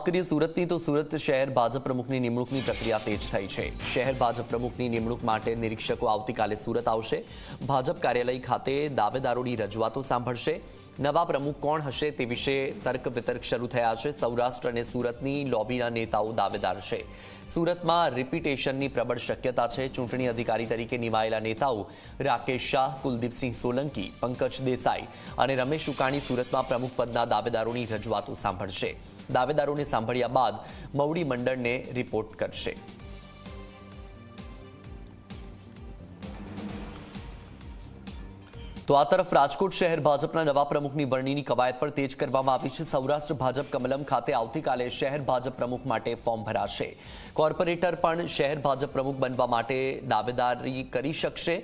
કરીએ સુરતની તો સુરત શહેર ભાજપ પ્રમુખની નિમણૂકની પ્રક્રિયા તેજ થઈ છે। શહેર ભાજપ પ્રમુખની નિમણૂક માટે નિરીક્ષકો આવતીકાલે સુરત આવશે। ભાજપ કાર્યાલય ખાતે દાવેદારોની રજૂઆતો સાંભળશે। નવા પ્રમુખ કોણ હશે તે વિશે તર્ક વિતર્ક શરૂ થયા છે। સૌરાષ્ટ્ર અને સુરતની લોબીના નેતાઓ દાવેદાર છે। સુરતમાં રિપીટેશનની પ્રબળ શક્યતા છે। ચૂંટણી અધિકારી તરીકે નિમાયેલા નેતાઓ રાકેશ શાહ, કુલદીપસિંહ સોલંકી, પંકજ દેસાઈ અને રમેશ ઉકાણી સુરતમાં પ્રમુખ પદના દાવેદારોની રજૂઆતો સાંભળશે। દાવેદારોને સાંભળ્યા બાદ મવડી મંડળને રિપોર્ટ કરશે। તો આ તરફ રાજકોટ શહેર ભાજપના નવા પ્રમુખની વરણીની કવાયત પર તેજ કરવામાં આવી છે। સૌરાષ્ટ્ર ભાજપ કમલમ ખાતે આવતીકાલે શહેર ભાજપ પ્રમુખ માટે ફોર્મ ભરાશે। કોર્પોરેટર પણ શહેર ભાજપ પ્રમુખ બનવા માટે દાવેદારી કરી શકશે।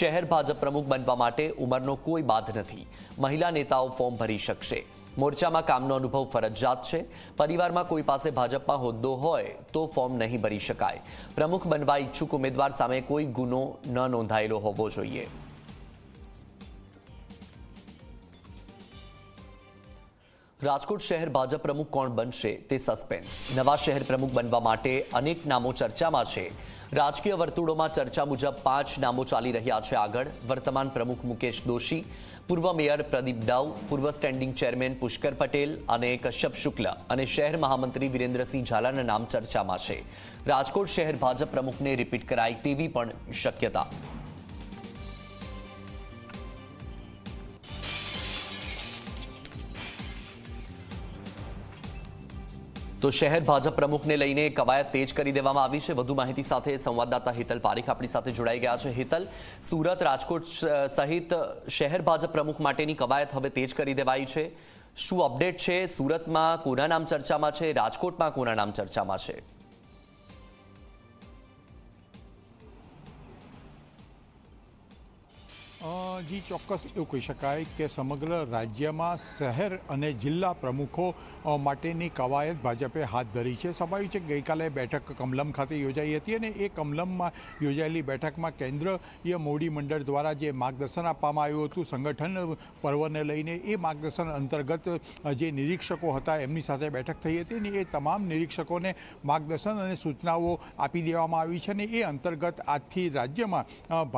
શહેર ભાજપ પ્રમુખ બનવા માટે ઉંમરનો કોઈ બાધ નથી। મહિલા નેતાઓ ફોર્મ ભરી શકશે। મોરચામાં કામનો અનુભવ ફરજિયાત છે। પરિવારમાં કોઈ પાસે ભાજપમાં હોદ્દો હોય તો ફોર્મ નહીં ભરી શકાય। પ્રમુખ બનવા ઈચ્છુક ઉમેદવાર સામે કોઈ ગુનો ન નોંધાયેલો હોવો જોઈએ। રાજકોટ શહેર ભાજપ પ્રમુખ કોણ બનશે તે સસ્પેન્સ। નવા શહેર પ્રમુખ બનવા માટે અનેક નામો ચર્ચામાં છે। રાજકીય વર્તુળોમાં ચર્ચા મુજબ 5 નામો ચાલી રહ્યા છે આગળ। વર્તમાન પ્રમુખ મુકેશ દોશી, પૂર્વ મેયર પ્રદીપ ડાઉ, પૂર્વ સ્ટેન્ડિંગ ચેરમેન પુષ્કર પટેલ અને કશ્યપ શુક્લ અને શહેર મહામંત્રી વિરેન્દ્રસિંહ ઝાલાના નામ ચર્ચામાં છે। રાજકોટ શહેર ભાજપ પ્રમુખને રિપીટ કરાય તેવી પણ શક્યતા। તો શહેર ભાજપ પ્રમુખને લઈને કવાયત તેજ કરી દેવામાં આવી છે। વધુ માહિતી સાથે સંવાદદાતા હિતલ પારીખ આપણી સાથે જોડાઈ ગયા છે। હિતલ, સુરત, રાજકોટ સહિત શહેર ભાજપ પ્રમુખ માટેની કવાયત હવે તેજ કરી દેવાઈ છે। શું અપડેટ છે? સુરતમાં કોના નામ ચર્ચામાં છે? રાજકોટમાં કોના નામ ચર્ચામાં છે? જી ચોક્કસ એવું કહી શકાય કે સમગ્ર રાજ્યમાં શહેર અને જિલ્લા પ્રમુખો માટેની કવાયત ભાજપે હાથ ધરી છે। સ્વાભાવિક છે ગઈકાલે બેઠક કમલમ ખાતે યોજાઈ હતી અને એ કમલમમાં યોજાયેલી બેઠકમાં કેન્દ્રીય મોવડી મંડળ દ્વારા જે માર્ગદર્શન આપવામાં આવ્યું હતું સંગઠન પર્વને લઈને, એ માર્ગદર્શન અંતર્ગત જે નિરીક્ષકો હતા એમની સાથે બેઠક થઈ હતી અને એ તમામ નિરીક્ષકોને માર્ગદર્શન અને સૂચનાઓ આપી દેવામાં આવી છે અને એ અંતર્ગત આજથી રાજ્યમાં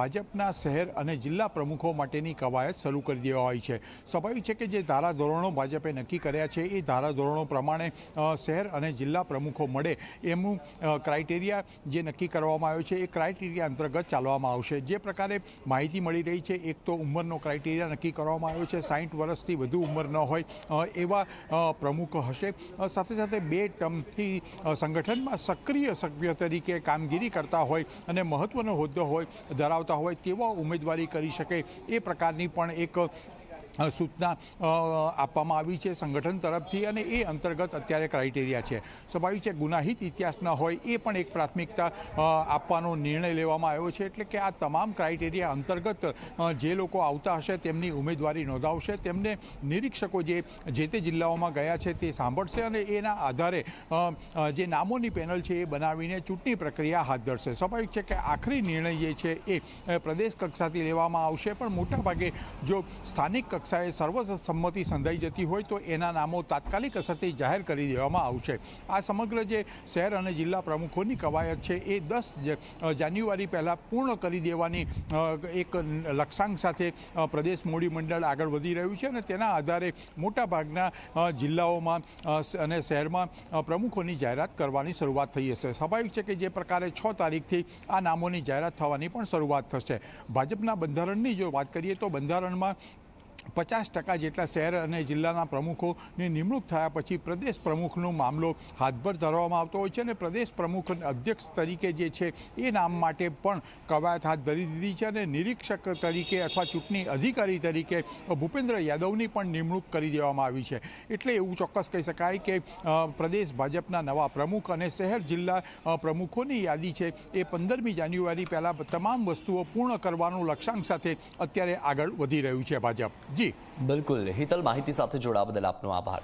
ભાજપના શહેર અને જિલ્લા પ્રમુખો માટેની કવાયત શરૂ કરી દેવામાં આવી છે। સ્વાભાવિક છે કે જે ધારાધોરણો ભાજપે નક્કી કર્યા છે એ ધારાધોરણો પ્રમાણે શહેર અને જિલ્લા પ્રમુખો મળે એમનું ક્રાઇટેરિયા જે નક્કી કરવામાં આવ્યો છે એ ક્રાઇટેરિયા અંતર્ગત ચાલવામાં આવશે। જે પ્રકારે માહિતી મળી રહી છે, એક તો ઉંમરનો ક્રાઇટેરિયા નક્કી કરવામાં આવ્યો છે। 60 વર્ષથી વધુ ઉંમર ન હોય એવા પ્રમુખ હશે। સાથે સાથે 2 ટર્મથી સંગઠનમાં સક્રિય સભ્ય તરીકે કામગીરી કરતા હોય અને મહત્વનો હોદ્દો હોય ધરાવતા હોય તેવા ઉમેદવારી કરી શકે એ પ્રકારની પણ એક સૂચના આપવામાં આવી છે સંગઠન તરફથી અને એ અંતર્ગત અત્યારે ક્રાઇટેરિયા છે। સ્વાભાવિક છે ગુનાહિત ઇતિહાસ ન હોય એ પણ એક પ્રાથમિકતા આપવાનો નિર્ણય લેવામાં આવ્યો છે। એટલે કે આ તમામ ક્રાઇટેરિયા અંતર્ગત જે લોકો આવતા હશે તેમની ઉમેદવારી નોંધાવશે। તેમને નિરીક્ષકો જે તે જિલ્લાઓમાં ગયા છે તે સાંભળશે અને એના આધારે જે નામોની પેનલ છે એ બનાવીને ચૂંટણી પ્રક્રિયા હાથ ધરશે। સ્વાભાવિક છે કે આખરી નિર્ણય જે છે એ પ્રદેશ કક્ષાથી લેવામાં આવશે, પણ મોટાભાગે જો સ્થાનિક કક્ષાએ સર્વસંમતિ સંધાઈ જતી હોય તો એના નામો તાત્કાલિક અસરથી જાહેર કરી દેવામાં આવશે। આ સમગ્ર જે શહેર અને જિલ્લા પ્રમુખોની કવાયત છે એ 10 જાન્યુઆરી પહેલાં પૂર્ણ કરી દેવાની એક લક્ષ્યાંક સાથે પ્રદેશ મોવડી મંડળ આગળ વધી રહ્યું છે અને તેના આધારે મોટાભાગના જિલ્લાઓમાં અને શહેરમાં પ્રમુખોની જાહેરાત કરવાની શરૂઆત થઈ હશે। સ્વાભાવિક છે કે જે પ્રકારે 6 તારીખથી આ નામોની જાહેરાત થવાની પણ શરૂઆત થશે। ભાજપના બંધારણની જો વાત કરીએ તો બંધારણમાં 50% જેટલા શહેર અને જિલ્લાના પ્રમુખોની નિમણૂક થયા પછી પ્રદેશ પ્રમુખનો મામલો હાથભર ધરવામાં આવતો હોય છે અને પ્રદેશ પ્રમુખ અધ્યક્ષ તરીકે જે છે એ નામ માટે પણ કવાયત હાથ ધરી દીધી છે અને નિરીક્ષક તરીકે અથવા ચૂંટણી અધિકારી તરીકે ભૂપેન્દ્ર યાદવની પણ નિમણૂક કરી દેવામાં આવી છે। એટલે એવું ચોક્કસ કહી શકાય કે પ્રદેશ ભાજપના નવા પ્રમુખ અને શહેર જિલ્લા પ્રમુખોની યાદી છે એ 15મી જાન્યુઆરી પહેલાં તમામ વસ્તુઓ પૂર્ણ કરવાનું લક્ષ્યાંક સાથે અત્યારે આગળ વધી રહ્યું છે ભાજપ। જી બિલકુલ હિતલ, માહિતી સાથે જોડાવા બદલ આપનો આભાર।